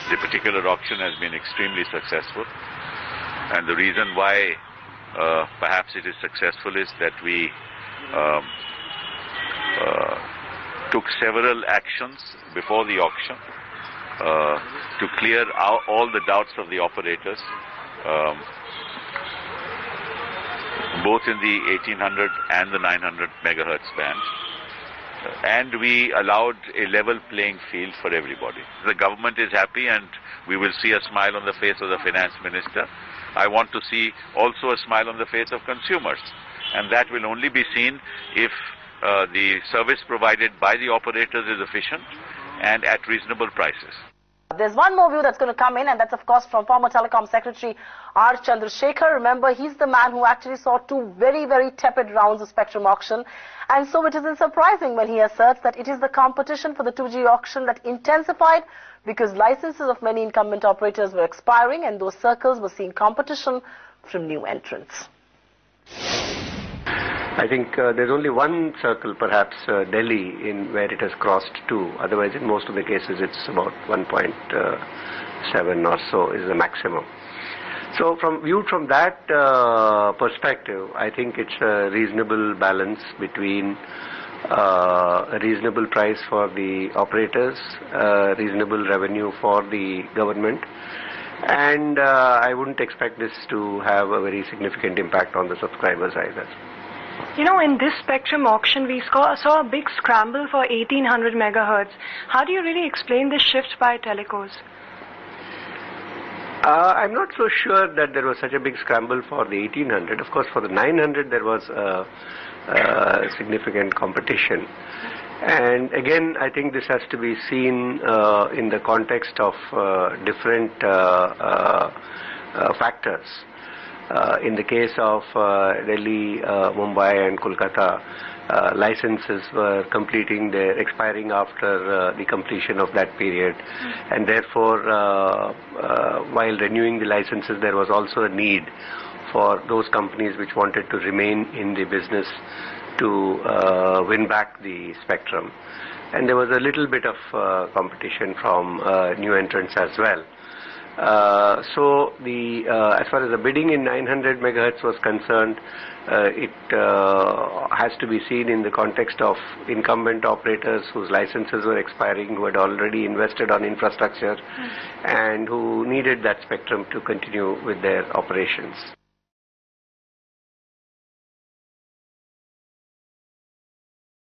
The particular auction has been extremely successful, and the reason why perhaps it is successful is that we took several actions before the auction to clear all the doubts of the operators, both in the 1800 and the 900 megahertz band. And we allowed a level playing field for everybody. The government is happy, and we will see a smile on the face of the finance minister. I want to see also a smile on the face of consumers, and that will only be seen if the service provided by the operators is efficient and at reasonable prices. There's one more view that's going to come in, and that's of course from former Telecom Secretary R. Chandrasekhar. Remember, he's the man who actually saw two very, very tepid rounds of spectrum auction. And so it isn't surprising when he asserts that it is the competition for the 2G auction that intensified because licenses of many incumbent operators were expiring, and those circles were seeing competition from new entrants. I think there's only one circle, perhaps Delhi, in where it has crossed 2. Otherwise, in most of the cases, it's about 1.7 or so is the maximum. So, viewed from that perspective, I think it's a reasonable balance between a reasonable price for the operators, reasonable revenue for the government, and I wouldn't expect this to have a very significant impact on the subscribers either. You know, in this spectrum auction, we saw a big scramble for 1800 megahertz. How do you really explain this shift by telecos? I'm not so sure that there was such a big scramble for the 1800. Of course, for the 900, there was significant competition. And again, I think this has to be seen in the context of different factors. In the case of Delhi, Mumbai and Kolkata, licenses were expiring after the completion of that period, and therefore while renewing the licenses, there was also a need for those companies which wanted to remain in the business to win back the spectrum, and there was a little bit of competition from new entrants as well. So as far as the bidding in 900 megahertz was concerned, it has to be seen in the context of incumbent operators whose licenses were expiring, who had already invested on infrastructure and who needed that spectrum to continue with their operations.